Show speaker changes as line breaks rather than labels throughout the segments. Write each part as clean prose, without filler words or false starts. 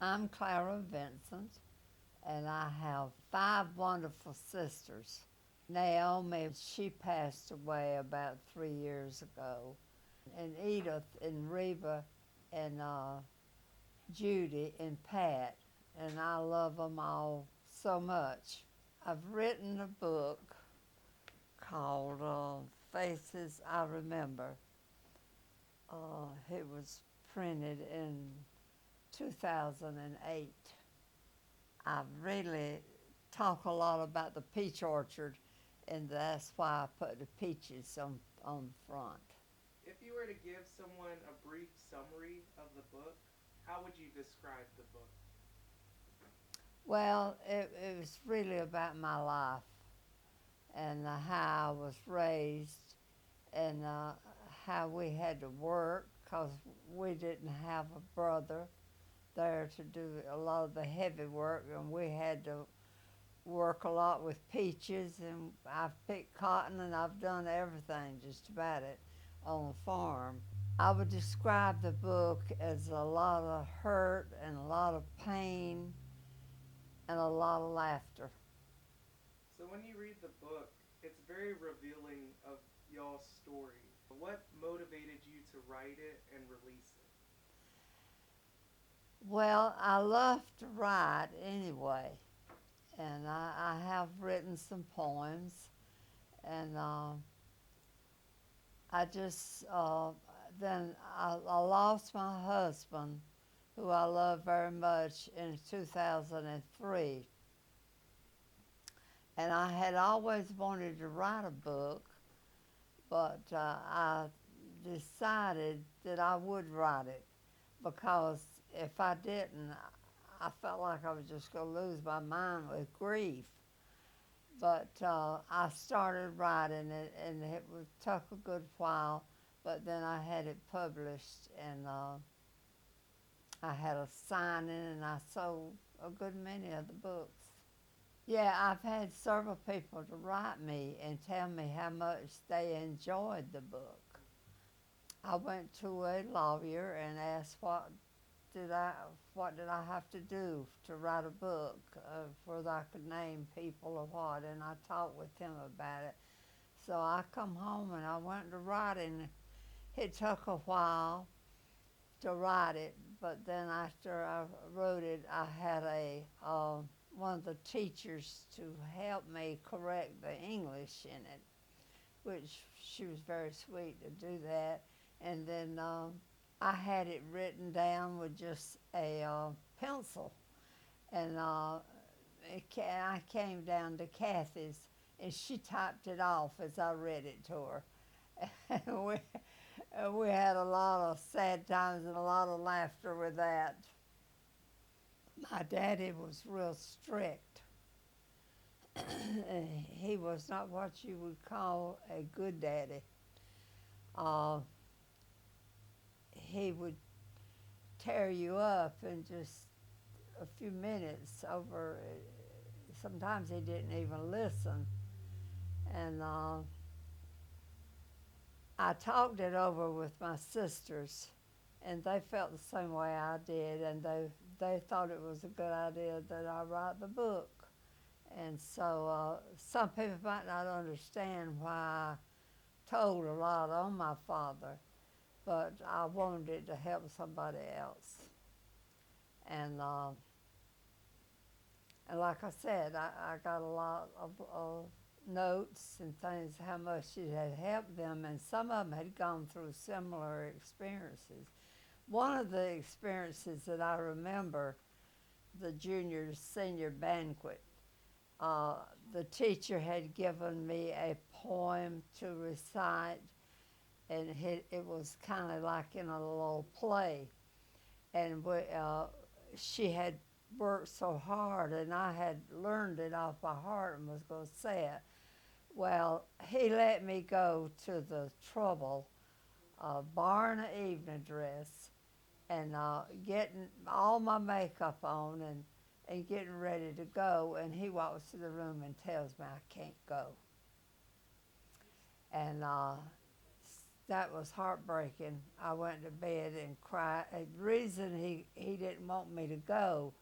I'm Clara Vincent, and I have five wonderful sisters. Naomi, she passed away about 3 years ago, and Edith and Reba and Judy and Pat, and I love them all so much. I've written a book called Faces I Remember. It was printed in 2008. I really talk a lot about the peach orchard, and that's why I put the peaches on the front.
If you were to give someone a brief summary of the book, how would you describe the book?
Well, it was really about my life and how I was raised and how we had to work because we didn't have a brother there to do a lot of the heavy work, and we had to work a lot with peaches, and I've picked cotton and I've done everything just about it on the farm. I would describe the book as a lot of hurt and a lot of pain and a lot of laughter.
So, when you read the book, it's very revealing of y'all's story. What motivated you to write it and release it?
Well, I love to write anyway, and I have written some poems, and I just then I lost my husband, who I love very much, in 2003. And I had always wanted to write a book, but I decided that I would write it because if I didn't, I felt like I was just going to lose my mind with grief. But I started writing it, and it took a good while, but then I had it published, and I had a signing, and I sold a good many of the books. Yeah, I've had several people to write me and tell me how much they enjoyed the book. I went to a lawyer and asked did I what did I have to do to write a book, whether I could name people or what, and I talked with him about it. So I come home and I went to writing. It took a while to write it, but then after I wrote it, I had a one of the teachers to help me correct the English in it, which she was very sweet to do that. And then I had it written down with just a pencil, and I came down to Kathy's, and she typed it off as I read it to her. And we had a lot of sad times and a lot of laughter with that. My daddy was real strict. He was not what you would call a good daddy. Uh, he would tear you up in just a few minutes over. Sometimes he didn't even listen. And I talked it over with my sisters, and they felt the same way I did, and they thought it was a good idea that I write the book. And so some people might not understand why I told a lot on my father, but I wanted it to help somebody else. And and like I said, I got a lot of notes and things how much it had helped them, and some of them had gone through similar experiences. One of the experiences that I remember, the junior senior banquet, uh, the teacher had given me a poem to recite, and it was kind of like in a little play. And she had worked so hard, and I had learned it off by heart and was going to say it. Well, he let me go to the trouble of borrowing an evening dress and getting all my makeup on and getting ready to go. And he walks to the room and tells me I can't go. And that was heartbreaking. I went to bed and cried. The reason he didn't want me to go,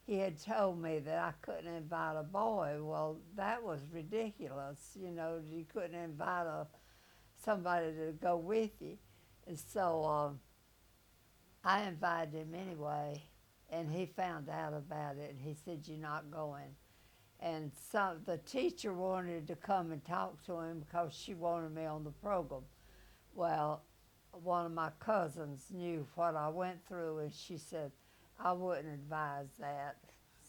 he had told me that I couldn't invite a boy. Well, that was ridiculous. You know, you couldn't invite somebody to go with you. And so I invited him anyway, and he found out about it, and he said, "You're not going." And so the teacher wanted to come and talk to him because she wanted me on the program. Well, one of my cousins knew what I went through, and she said, "I wouldn't advise that."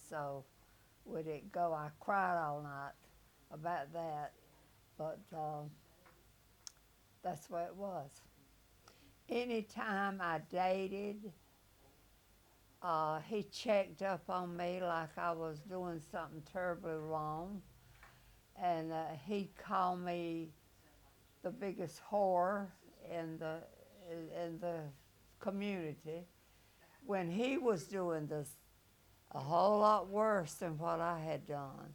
So we didn't go. I cried all night about that, but that's the way it was. Anytime I dated, he checked up on me like I was doing something terribly wrong, and he called me the biggest whore in the community when he was doing this a whole lot worse than what I had done.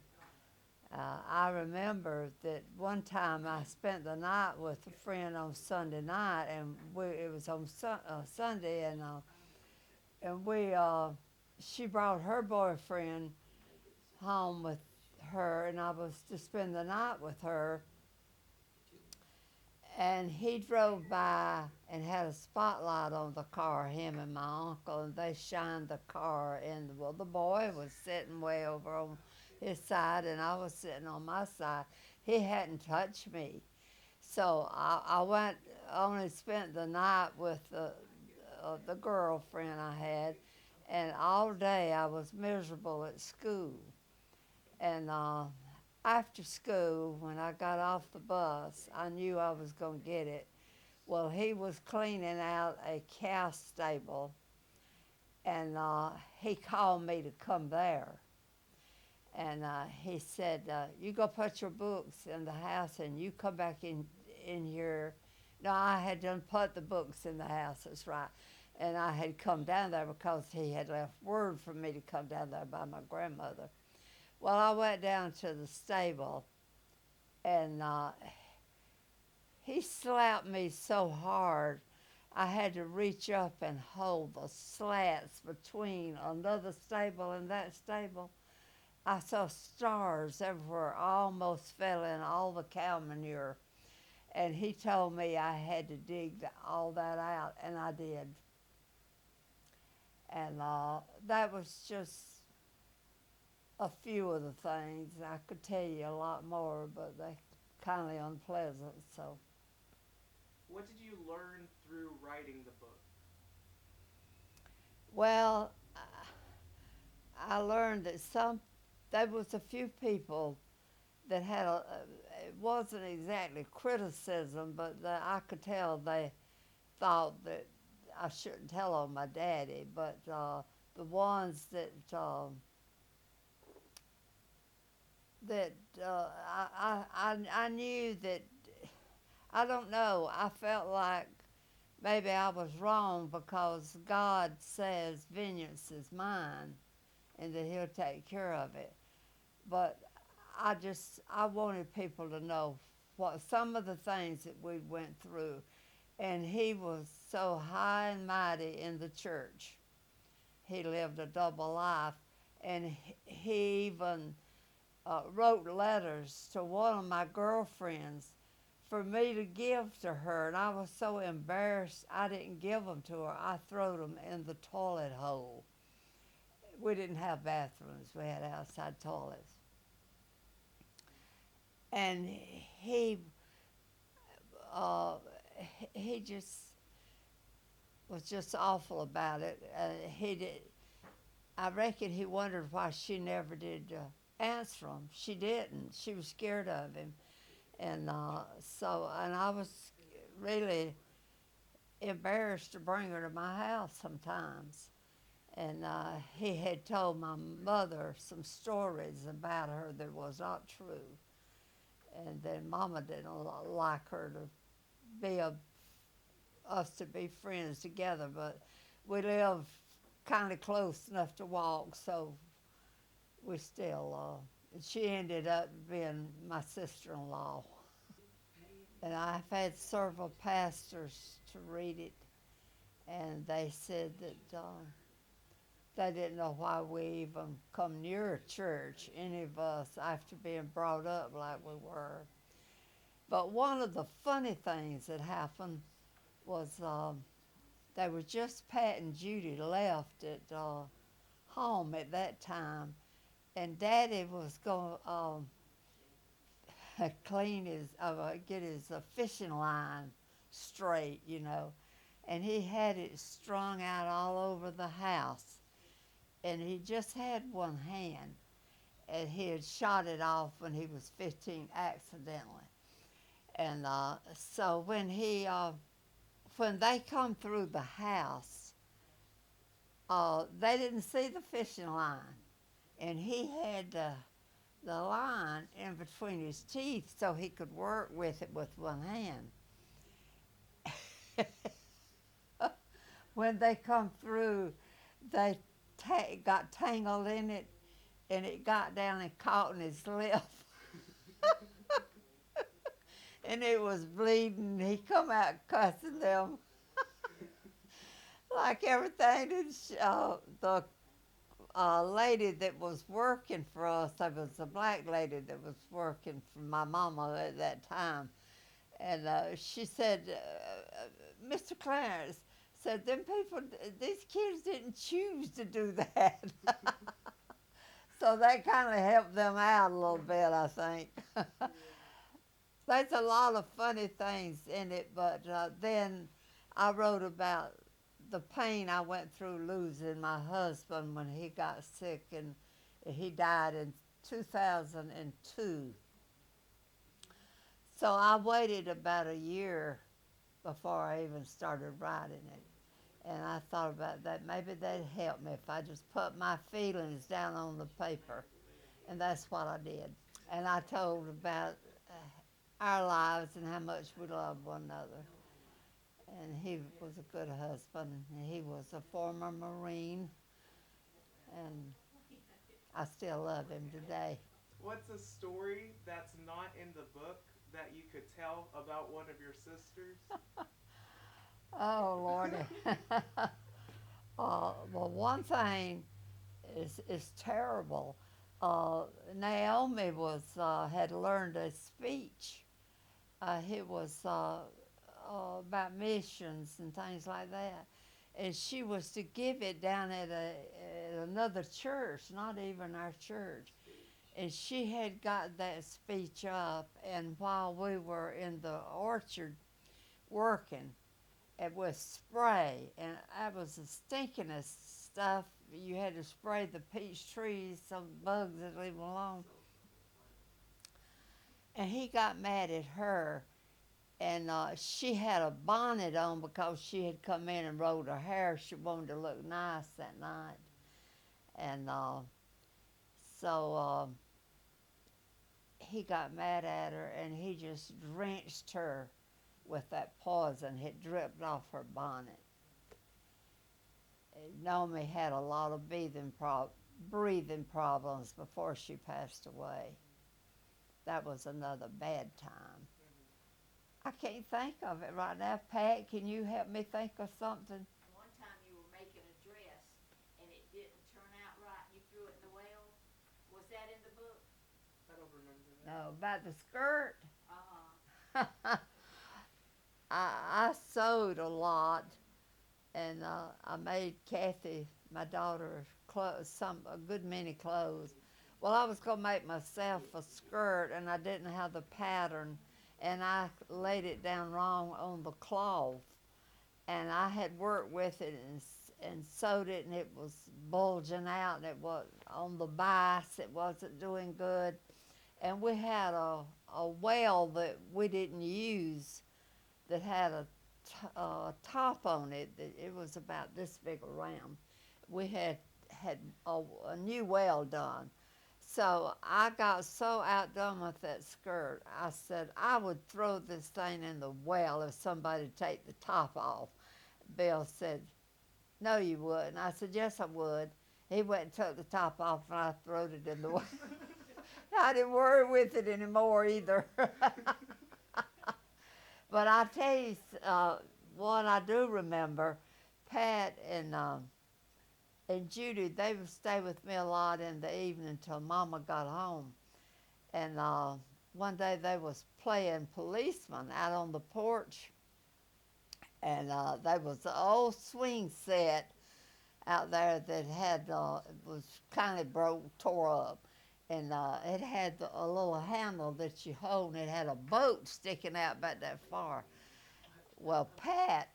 I remember that one time I spent the night with a friend on Sunday night, and it was on Sunday, and we she brought her boyfriend home with her, and I was to spend the night with her. And he drove by and had a spotlight on the car, him and my uncle, and they shined the car. And well, the boy was sitting way over on his side, and I was sitting on my side. He hadn't touched me. So I went on and spent the night with the girlfriend I had, and all day I was miserable at school. And after school, when I got off the bus, I knew I was going to get it. Well, he was cleaning out a cow stable, and he called me to come there. And he said, "You go put your books in the house, and you come back in here." No, I had done put the books in the house. That's right. And I had come down there because he had left word for me to come down there by my grandmother. Well, I went down to the stable, and he slapped me so hard I had to reach up and hold the slats between another stable and that stable. I saw stars everywhere, I almost fell in all the cow manure. And he told me I had to dig all that out, and I did. And that was just a few of the things. I could tell you a lot more, but they kind of unpleasant. So,
What did you learn through writing the book?
well, I learned that there was a few people that had it wasn't exactly criticism, but I could tell they thought that I shouldn't tell on my daddy. But the ones that I knew that I don't know. I felt like maybe I was wrong because God says vengeance is mine and that He'll take care of it. But I wanted people to know what some of the things that we went through. And he was so high and mighty in the church. He lived a double life, and he even wrote letters to one of my girlfriends for me to give to her, and I was so embarrassed I didn't give them to her. I threw them in the toilet hole. We didn't have bathrooms; we had outside toilets, and uh, he just was just awful about it. He did. I reckon he wondered why she never did answer him. She didn't. She was scared of him, and and I was really embarrassed to bring her to my house sometimes. And he had told my mother some stories about her that was not true. And then Mama didn't like her to be us to be friends together, but we live kind of close enough to walk, so we still. She ended up being my sister-in-law. And I've had several pastors to read it, and they said that they didn't know why we even come near a church, any of us, after being brought up like we were. But one of the funny things that happened was they were just Pat and Judy left at home at that time, and Daddy was going to clean his, get his fishing line straight, you know, and he had it strung out all over the house, and he just had one hand, and he had shot it off when he was 15 accidentally, and so when they come through the house, they didn't see the fishing line, and he had the line in between his teeth so he could work with it with one hand. When they come through, they got tangled in it, and it got down and caught in his lip, and it was bleeding. He come out cussing them like everything. The lady that was working for us, there was a black lady that was working for my mama at that time, and she said, Mr. Clarence said, them people, these kids didn't choose to do that. So that kind of helped them out a little bit, I think. There's a lot of funny things in it, but then I wrote about the pain I went through losing my husband when he got sick, and he died in 2002. So I waited about a year before I even started writing it. And I thought about that. Maybe that'd help me if I just put my feelings down on the paper. And that's what I did. And I told about our lives and how much we loved one another. And he was a good husband. And he was a former Marine. And I still love him today.
What's a story that's not in the book that you could tell about one of your sisters?
Oh, Lordy. Well, one thing is terrible. Naomi had learned a speech. It was about missions and things like that, and she was to give it down at another church, not even our church. And she had got that speech up, and while we were in the orchard working, it was spray, and that was the stinkingest stuff. You had to spray the peach trees so bugs would leave them alone. And he got mad at her, and she had a bonnet on because she had come in and rolled her hair. She wanted to look nice that night, and so he got mad at her, and he just drenched her with that poison. It dripped off her bonnet. Naomi had a lot of breathing problems before she passed away. That was another bad time. I can't think of it right now. Pat, can you help me think of something?
One time you were making a dress and it didn't turn out right and you threw it in the well. Was that in the book?
I don't remember that.
No, about the skirt.
Uh-huh.
I sewed a lot, and I made Kathy, my daughter, a good many clothes. Well, I was gonna make myself a skirt, and I didn't have the pattern, and I laid it down wrong on the cloth, and I had worked with it and sewed it, and it was bulging out, and it was on the bice. It wasn't doing good, and we had a well that we didn't use that had a top on it. It was about this big around. We had a new well done. So I got so outdone with that skirt, I said I would throw this thing in the well if somebody would take the top off. Bill said, no, you wouldn't. I said, yes, I would. He went and took the top off, and I threw it in the well. I didn't worry with it anymore either. But I tell you, one I do remember, Pat and Judy, they would stay with me a lot in the evening till Mama got home. And one day they was playing policeman out on the porch, and there was an old swing set out there that had was kind of broke, tore up, and it had a little handle that you hold, and it had a boat sticking out about that far. Well, Pat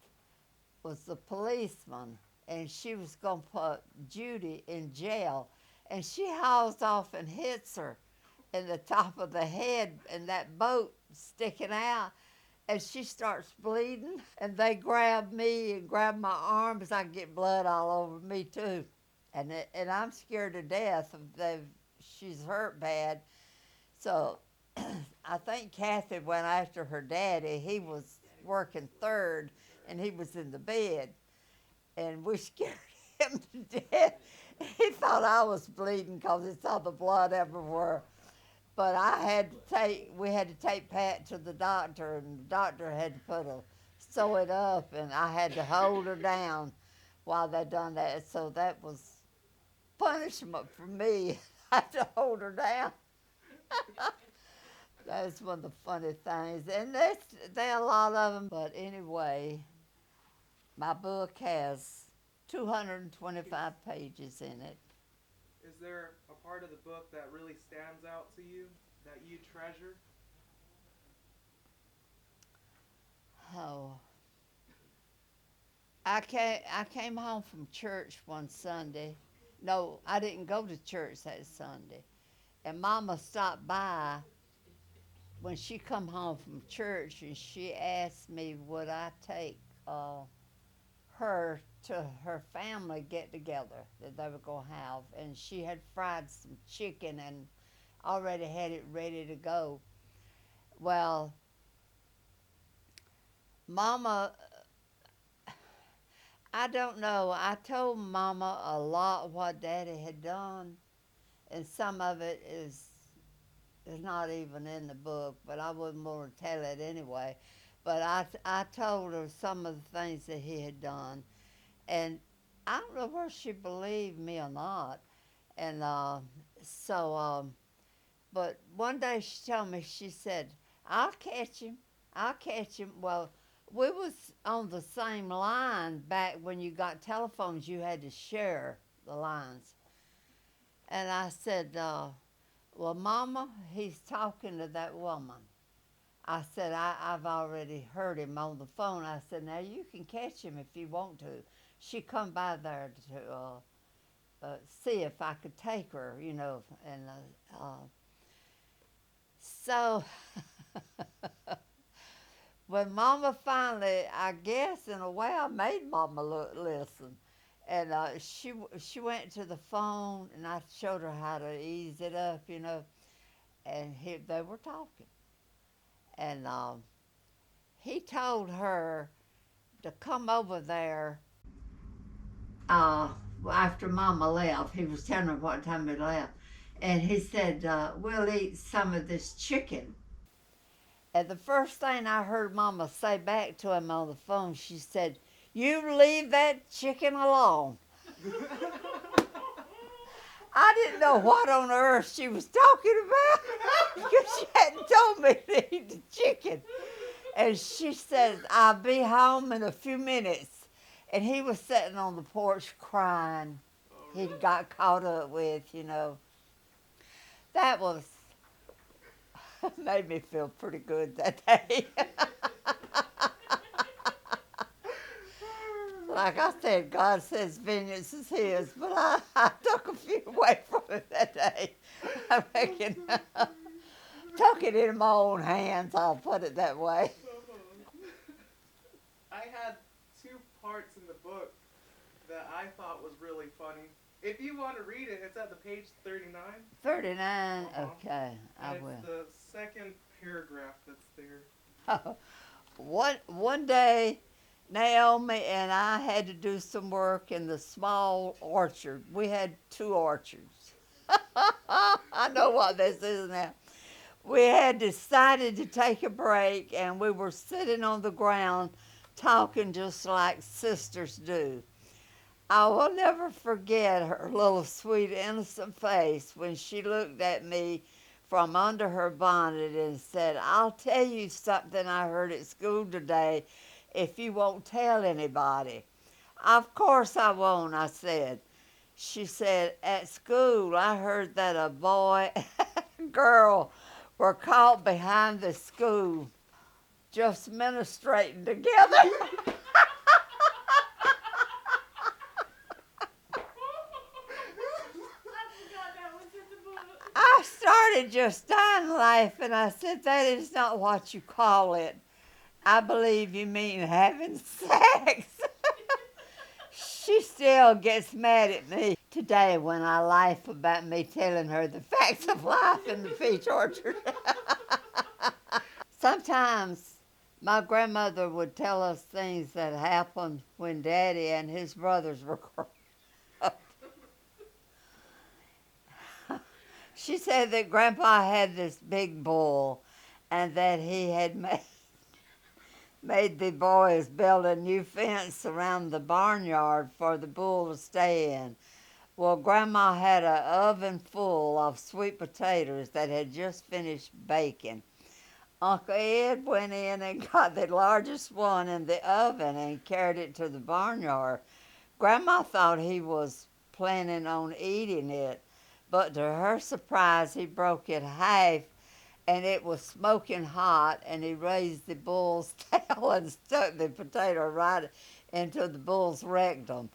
was the policeman, and she was gonna put Judy in jail, and she hauls off and hits her in the top of the head, and that boat sticking out, and she starts bleeding, and they grab me and grab my arms. I get blood all over me too, and I'm scared to death. She's hurt bad, so I think Kathy went after her daddy. He was working third, and he was in the bed, and we scared him to death. He thought I was bleeding because he saw the blood everywhere. But we had to take Pat to the doctor, and the doctor had to sew it up, and I had to hold her down while they done that. So that was punishment for me. I had to hold her down. That's one of the funny things, and there are a lot of them. But anyway, my book has 225 pages in it.
Is there a part of the book that really stands out to you that you treasure?
Oh, I came home from church one Sunday. No, I didn't go to church that Sunday. And Mama stopped by when she come home from church, and she asked me would I take her to her family get together that they were gonna have, and she had fried some chicken and already had it ready to go. Well, Mama, I don't know. I told Mama a lot what Daddy had done, and some of it is not even in the book, but I wouldn't want to tell it anyway. But I told her some of the things that he had done, and I don't know whether she believed me or not. And so, but one day she told me, she said, "I'll catch him. I'll catch him." Well, we was on the same line back when you got telephones. You had to share the lines, and I said, "Well, Mama, he's talking to that woman." I said, I've already heard him on the phone. I said, "Now you can catch him if you want to." She come by there to see if I could take her, and so when Mama finally, I guess in a way, I made Mama listen, and she went to the phone, and I showed her how to ease it up, and they were talking, and he told her to come over there. Uh, After Mama left, he was telling her what time he left, and he said, "We'll eat some of this chicken." And the first thing I heard Mama say back to him on the phone, she said, "You leave that chicken alone." I didn't know what on earth she was talking about because she hadn't told me to eat the chicken. And she said, "I'll be home in a few minutes." And he was sitting on the porch crying. He got caught up with. That was made me feel pretty good that day. Like I said, God says vengeance is his, but I took a few away from him that day. I reckon took it in my own hands, I'll put it that way.
I had two parts in the book that I thought was really funny. If you want to read it, it's at the page 39.
39,
Uh-huh.
okay, I
And
will.
it's the second paragraph that's there.
One day, Naomi and I had to do some work in the small orchard. We had two orchards. I know what this is now. We had decided to take a break, and we were sitting on the ground talking just like sisters do. I will never forget her little sweet innocent face when she looked at me from under her bonnet and said, "I'll tell you something I heard at school today if you won't tell anybody." "Of course I won't," I said. She said, "At school I heard that a boy and girl were caught behind the school just ministrating together." I started just dying laughing. I said, "That is not what you call it. I believe you mean having sex." She still gets mad at me today when I laugh about me telling her the facts of life in the peach orchard. Sometimes my grandmother would tell us things that happened when Daddy and his brothers were growing up. She said that Grandpa had this big bull and that he had made the boys build a new fence around the barnyard for the bull to stay in. Well, Grandma had an oven full of sweet potatoes that had just finished baking. Uncle Ed went in and got the largest one in the oven and carried it to the barnyard. Grandma thought he was planning on eating it, but to her surprise, he broke it half and it was smoking hot, and he raised the bull's tail and stuck the potato right into the bull's rectum.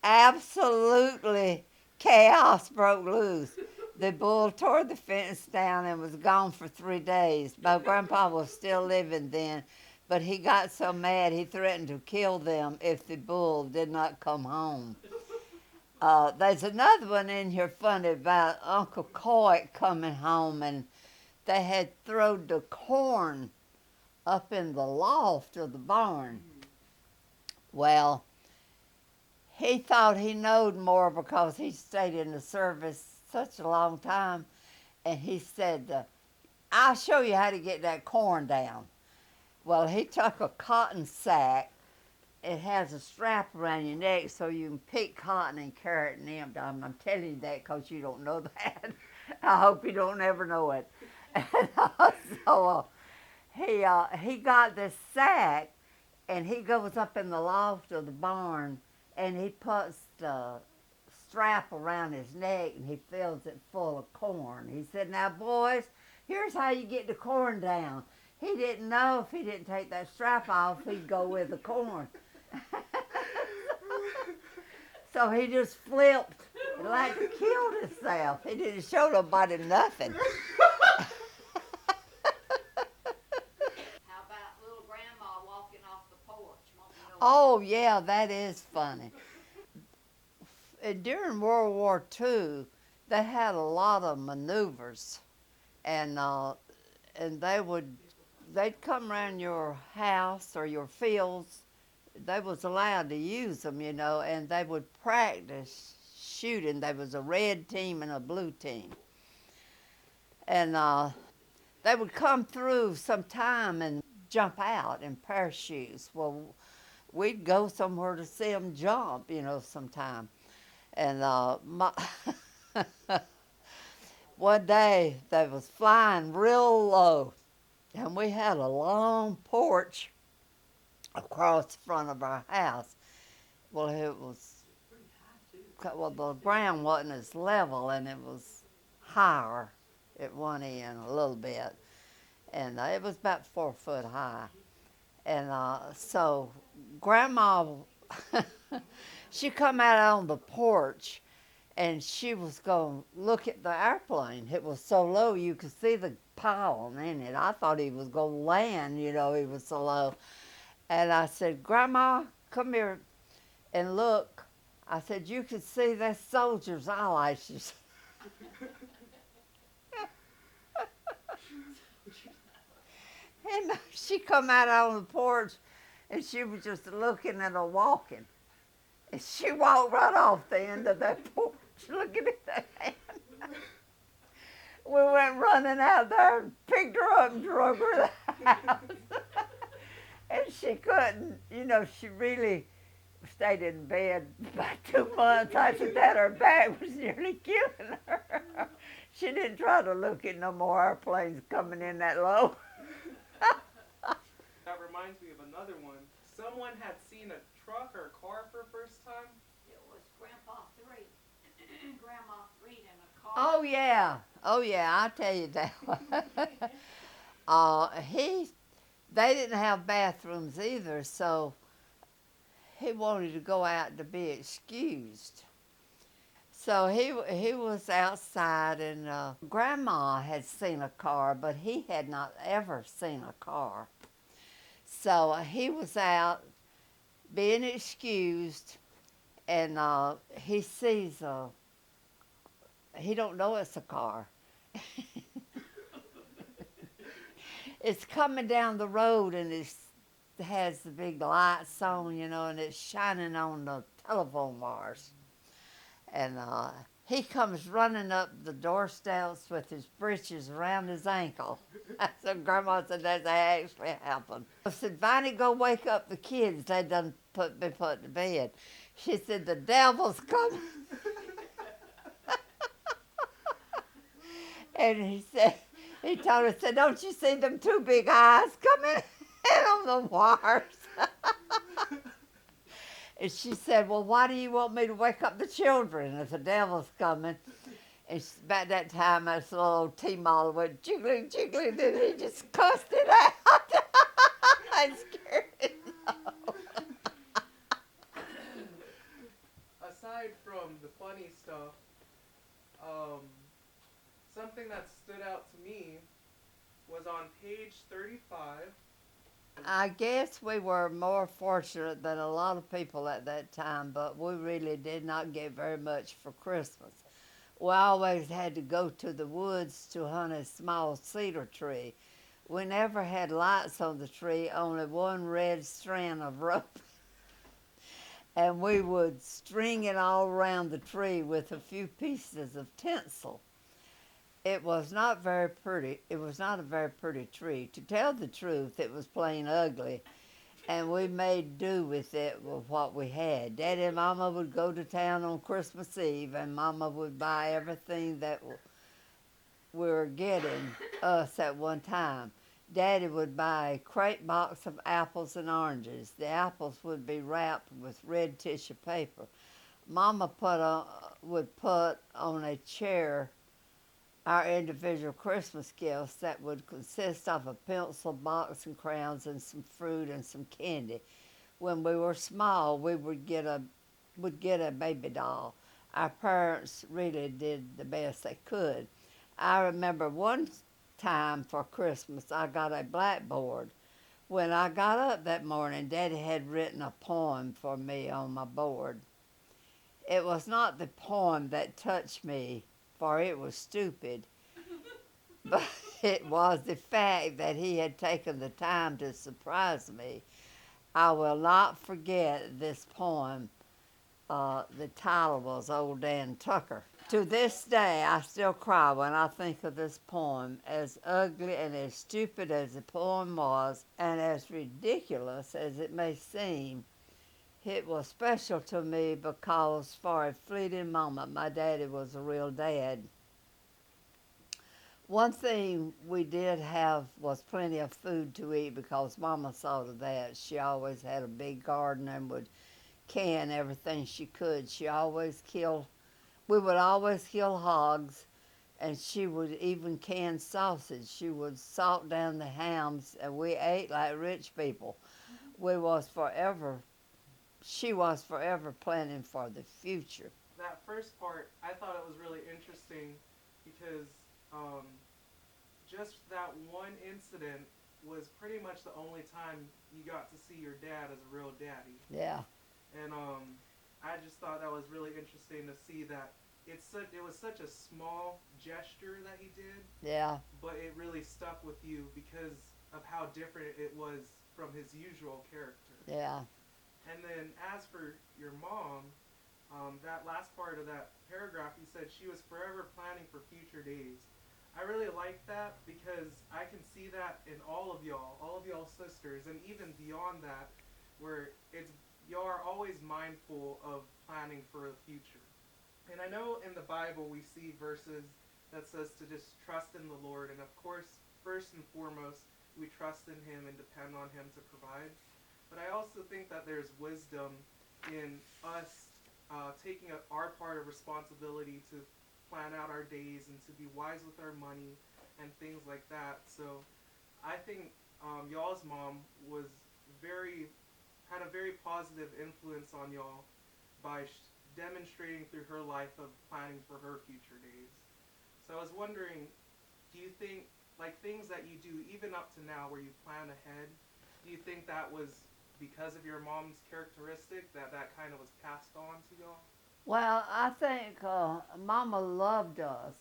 Absolutely chaos broke loose. The bull tore the fence down and was gone for 3 days. My grandpa was still living then, but he got so mad he threatened to kill them if the bull did not come home. There's another one in here funny about Uncle Coit coming home, and they had thrown the corn up in the loft of the barn. Well, he thought he knowed more because he stayed in the service such a long time, and he said, "I'll show you how to get that corn down." Well, he took a cotton sack. It has a strap around your neck so you can pick cotton and carry it and empty. I'm telling you that because you don't know that. I hope you don't ever know it. And so he got this sack, and he goes up in the loft of the barn, and he puts the strap around his neck, and he fills it full of corn. He said, "Now, boys, here's how you get the corn down." He didn't know if he didn't take that strap off, he'd go with the corn. So he just flipped and like killed himself. He didn't show nobody nothing.
How about little grandma walking off the porch?
Oh, yeah, that is funny. During World War II, they had a lot of maneuvers, and they'd come around your house or your fields. They was allowed to use them, and they would practice shooting. There was a red team and a blue team, and they would come through sometime and jump out in parachutes. Well, we'd go somewhere to see them jump, sometime. And one day they was flying real low, and we had a long porch across the front of our house. Well, the ground wasn't as level, and it was higher at one end a little bit, and it was about 4 foot high. And so Grandma, she come out on the porch, and she was going to look at the airplane. It was so low you could see the pile in it. I thought he was going to land, he was so low. And I said, "Grandma, come here and look." I said, "You can see that soldier's eyelashes." And she come out on the porch, and she was just looking at her walking. And she walked right off the end of that porch looking at that hand. We went running out there and picked her up and drug her to the house. And she couldn't, she really stayed in bed about 2 months. After that, her back was nearly killing her. She didn't try to look at no more airplanes coming in that low.
That reminds me of another one. Someone had seen a truck or a car for the first time.
It was Grandpa 3, Grandma 3 in a car.
Oh yeah, I'll tell you that one. They didn't have bathrooms either, so he wanted to go out to be excused. So he was outside, and Grandma had seen a car, but he had not ever seen a car. So he was out being excused, and he sees he don't know it's a car. It's coming down the road, and it has the big lights on, and it's shining on the telephone wires. And he comes running up the door steps with his breeches around his ankle. So Grandma said that actually happened. I said, Viney, go wake up the kids. They done been put to bed. She said, the devil's coming. And he told her, said, don't you see them two big eyes coming in on the wires? And she said, well, why do you want me to wake up the children if the devil's coming? And about that time, this little old T-Model went jiggling, jiggling, and he just cussed it out. I scared it.
Aside from the funny stuff, something that stood out to me was on page 35.
I guess we were more fortunate than a lot of people at that time, but we really did not get very much for Christmas. We always had to go to the woods to hunt a small cedar tree. We never had lights on the tree, only one red strand of rope. And we would string it all around the tree with a few pieces of tinsel. It was not very pretty. It was not a very pretty tree. To tell the truth, it was plain ugly, and we made do with it with what we had. Daddy and Mama would go to town on Christmas Eve, and Mama would buy everything that we were getting us at one time. Daddy would buy a crate box of apples and oranges. The apples would be wrapped with red tissue paper. Mama would put on a chair our individual Christmas gifts that would consist of a pencil box and crayons and some fruit and some candy. When we were small, we would get a baby doll. Our parents really did the best they could. I remember one time for Christmas, I got a blackboard. When I got up that morning, Daddy had written a poem for me on my board. It was not the poem that touched me, for it was stupid, but it was the fact that he had taken the time to surprise me. I will not forget this poem. The title was Old Dan Tucker. To this day, I still cry when I think of this poem, as ugly and as stupid as the poem was, and as ridiculous as it may seem. It was special to me because for a fleeting moment, my daddy was a real dad. One thing we did have was plenty of food to eat because Mama saw to that. She always had a big garden and would can everything she could. We would always kill hogs, and she would even can sausage. She would salt down the hams, and we ate like rich people. She was forever planning for the future.
That first part, I thought it was really interesting because just that one incident was pretty much the only time you got to see your dad as a real daddy.
Yeah.
And I just thought that was really interesting to see that it was such a small gesture that he did.
Yeah.
But it really stuck with you because of how different it was from his usual character.
Yeah.
And then as for your mom, that last part of that paragraph, you said she was forever planning for future days. I really like that because I can see that in all of y'all sisters, and even beyond that, where it's y'all are always mindful of planning for the future. And I know in the Bible we see verses that says to just trust in the Lord, and of course, first and foremost, we trust in Him and depend on Him to provide. But I also think that there's wisdom in us taking our part of responsibility to plan out our days and to be wise with our money and things like that. So I think y'all's mom was very had a very positive influence on y'all by demonstrating through her life of planning for her future days. So I was wondering, do you think like things that you do even up to now where you plan ahead, do you think that was because of your mom's characteristic that kind of was passed on to y'all?
Well, I think Mama loved us,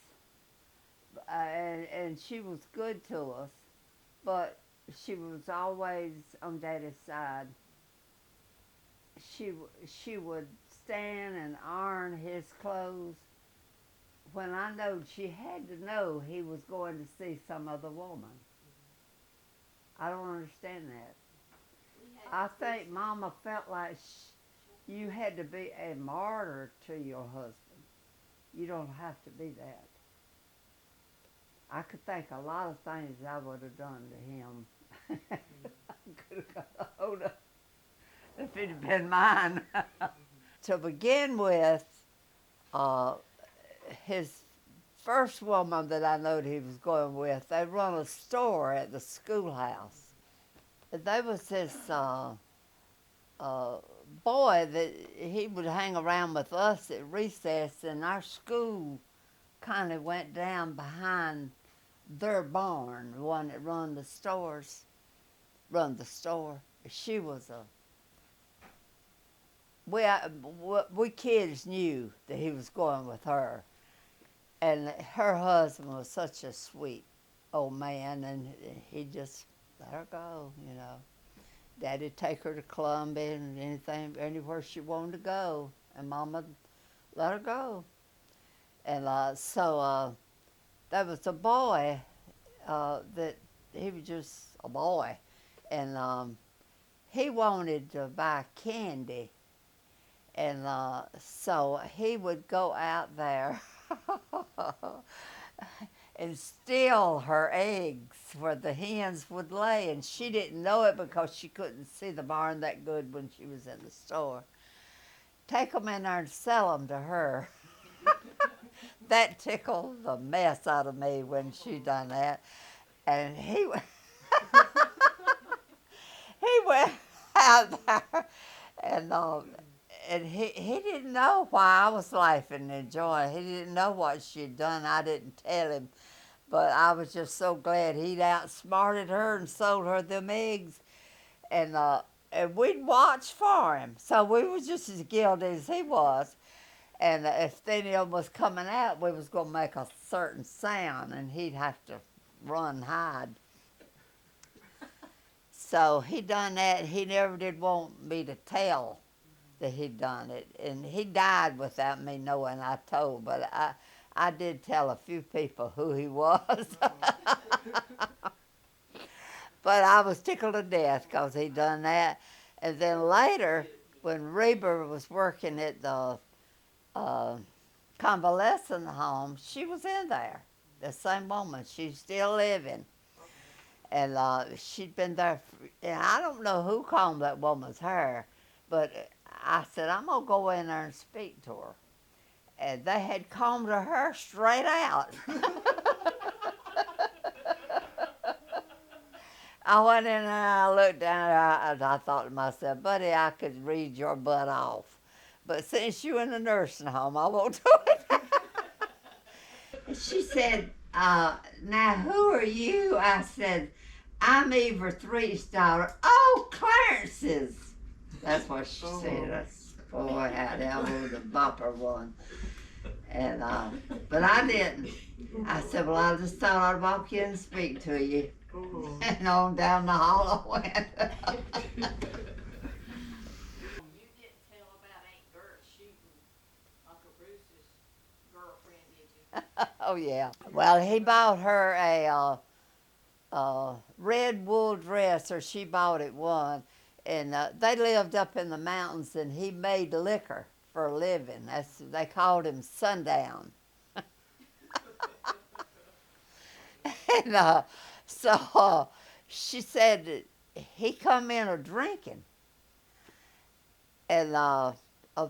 and she was good to us, but she was always on Daddy's side. She would stand and iron his clothes when I know she had to know he was going to see some other woman. I don't understand that. I think Mama felt like you had to be a martyr to your husband. You don't have to be that. I could think a lot of things I would have done to him. I could have got a hold of if it had been mine. To begin with, uh, his first woman that I knowed he was going with, they run a store at the schoolhouse. They was this boy that he would hang around with us at recess, and our school kind of went down behind their barn, the one that run the stores, run the store. She was a we kids knew that he was going with her, and her husband was such a sweet old man, and he just let her go, you know. Daddy'd take her to Columbia and anything, anywhere she wanted to go, and Mama let her go. And there was a boy that he was just a boy, and he wanted to buy candy, and so he would go out there and steal her eggs where the hens would lay, and she didn't know it because she couldn't see the barn that good when she was in the store. Take them in there and sell them to her. That tickled the mess out of me when she done that. And he he went out there, and he didn't know why I was laughing and enjoying. He didn't know what she'd done. I didn't tell him, but I was just so glad he'd outsmarted her and sold her them eggs, and we'd watch for him. So we was just as guilty as he was. And if any of them was coming out, we was going to make a certain sound, and he'd have to run and hide. So he done that. He never did want me to tell that he'd done it, and he died without me knowing. I told, but I did tell a few people who he was. But I was tickled to death because he done that. And then later, when Reba was working at the convalescent home, she was in there. The same woman. She's still living. And she'd been there. And I don't know who combed that woman's hair, but I said, I'm going to go in there and speak to her. And they had combed her hair straight out. I went in there and I looked down at her and I thought to myself, buddy, I could read your butt off. But since you're in a nursing home, I won't do it. She said, now who are you? I said, I'm Eva Three's daughter. Oh, Clarence's. That's what she said. That's, boy, how that was a bumper one. And but I didn't. I said, well, I just thought I'd walk in and speak to you. And on down the hall I went.
You didn't
Oh yeah. Well, he bought her a red wool dress, or she bought it one, and they lived up in the mountains, and he made liquor for a living. They called him Sundown, and so she said that he come in a drinking, and oh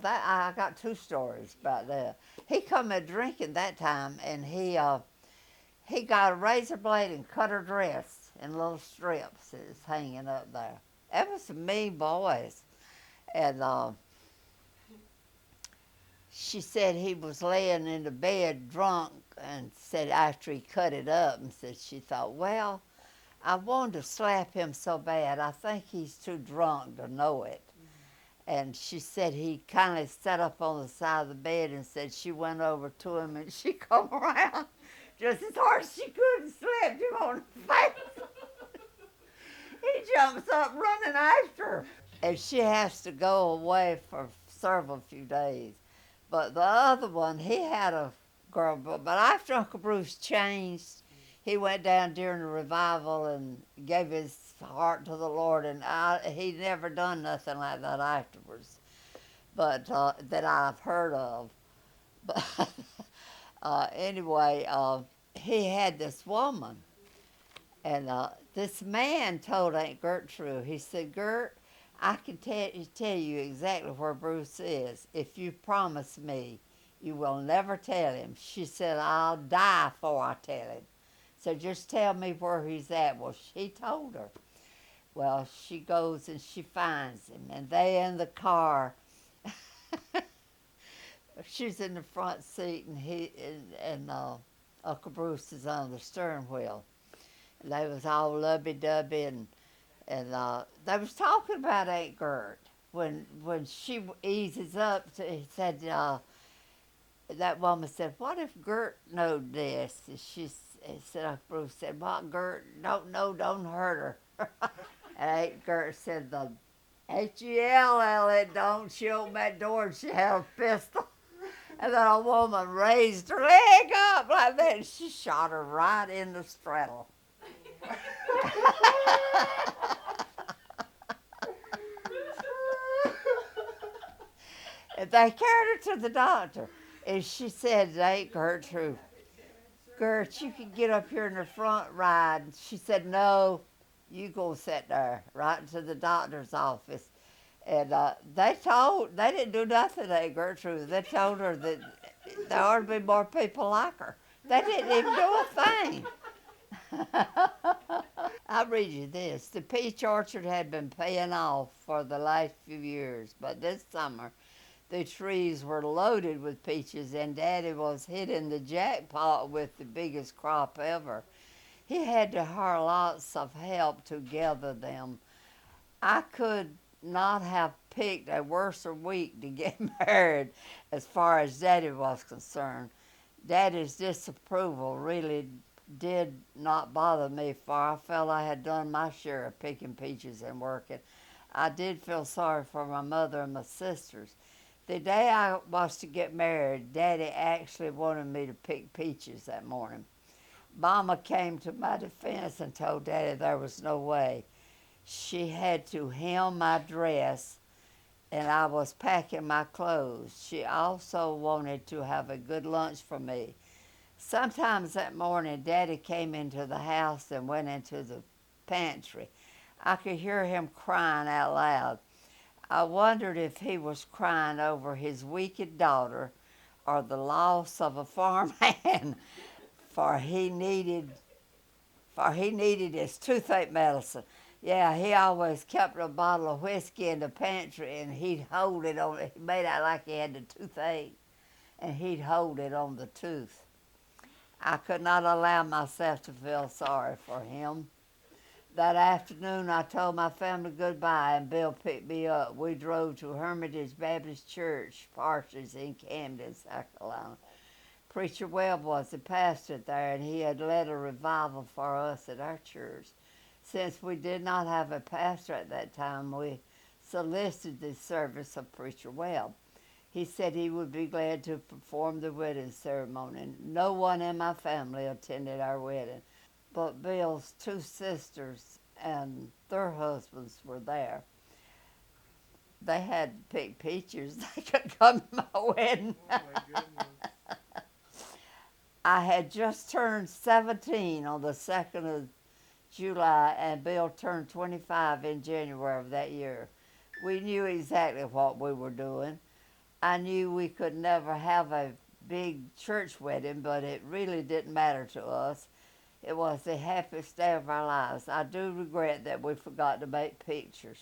that I got two stories about that. He come in drinking that time, and he got a razor blade and cut her dress in little strips that's hanging up there. That was some mean boys. And she said he was laying in the bed drunk, and said after he cut it up, and said she thought, well, I wanted to slap him so bad. I think he's too drunk to know it. And she said he kind of sat up on the side of the bed, and said she went over to him and she come around just as hard as she could and slapped him on the face. He jumps up running after her. And she has to go away for several few days. But the other one, he had a girl, but after Uncle Bruce changed, he went down during the revival and gave his heart to the Lord, and he never done nothing like that afterwards, but that I've heard of. But anyway, he had this woman, and this man told Aunt Gertrude, he said, Gert, I can tell you exactly where Bruce is. If you promise me you will never tell him. She said, I'll die before I tell him. So just tell me where he's at. Well, she told her. Well, she goes and she finds him, and they in the car. She's in the front seat, and Uncle Bruce is on the stern wheel. And they was all lovey-dovey, and they was talking about Aunt Gert. When she eases up, he said, that woman said, what if Gert knowed this? And said, Uncle Bruce said, well, Gert don't know, don't hurt her. And Aunt Gert said, the H-E-L-L, it don't. She opened that door and she had a pistol. And then a woman raised her leg up like that, and she shot her right in the straddle. And they carried her to the doctor. And she said, Aunt Gertrude, Gert, you can get up here in the front ride. And she said, no, you go sit there right into the doctor's office. And they didn't do nothing to Aunt Gertrude. They told her that there ought to be more people like her. They didn't even do a thing. I'll read you this. The peach orchard had been paying off for the last few years, but this summer the trees were loaded with peaches, and Daddy was hitting the jackpot with the biggest crop ever. He had to hire lots of help to gather them. I could not have picked a worse week to get married as far as Daddy was concerned. Daddy's disapproval really did not bother me, for I felt I had done my share of picking peaches and working. I did feel sorry for my mother and my sisters. The day I was to get married, Daddy actually wanted me to pick peaches that morning. Mama came to my defense and told Daddy there was no way. She had to hem my dress, and I was packing my clothes. She also wanted to have a good lunch for me. Sometimes that morning, Daddy came into the house and went into the pantry. I could hear him crying out loud. I wondered if he was crying over his wicked daughter or the loss of a farmhand, for he needed his toothache medicine. Yeah, he always kept a bottle of whiskey in the pantry, and he'd hold it on. He made out like he had the toothache, and he'd hold it on the tooth. I could not allow myself to feel sorry for him. That afternoon, I told my family goodbye, and Bill picked me up. We drove to Hermitage Baptist Church, Parsons in Camden, South Carolina. Preacher Webb was the pastor there, and he had led a revival for us at our church. Since we did not have a pastor at that time, we solicited the service of Preacher Webb. He said he would be glad to perform the wedding ceremony. No one in my family attended our wedding, but Bill's two sisters and their husbands were there. They had to pick pictures. They could come to my wedding.
Oh my goodness.
I had just turned 17 on the 2nd of July, and Bill turned 25 in January of that year. We knew exactly what we were doing. I knew we could never have a big church wedding, but it really didn't matter to us. It was the happiest day of our lives. I do regret that we forgot to make pictures.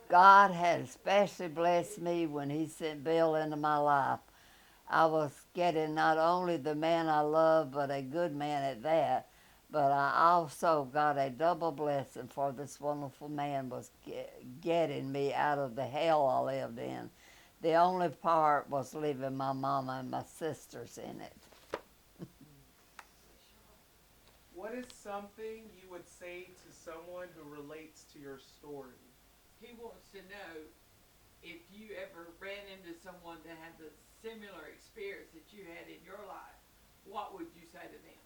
God had especially blessed me when He sent Bill into my life. I was getting not only the man I love, but a good man at that. But I also got a double blessing, for this wonderful man was getting me out of the hell I lived in. The only part was leaving my mama and my sisters in it.
What is something you would say to someone who relates to your story?
He wants to know if you ever ran into someone that had the similar experience that you had in your life. What would you say to them?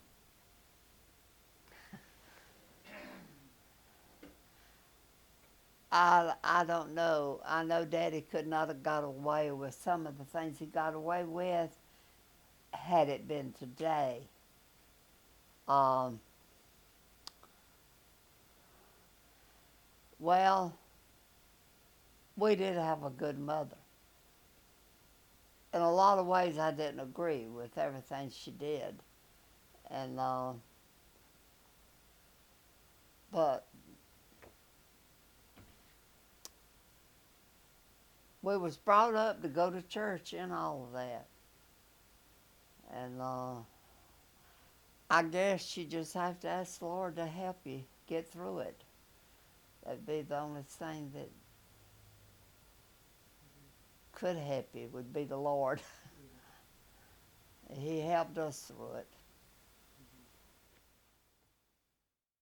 I don't know. I know Daddy could not have got away with some of the things he got away with had it been today. Um, well, we did have a good mother. In a lot of ways, I didn't agree with everything she did, and but we was brought up to go to church and all of that, and I guess you just have to ask the Lord to help you get through it. That'd be the only thing that could help you would be the Lord.
Yeah.
He helped us through it.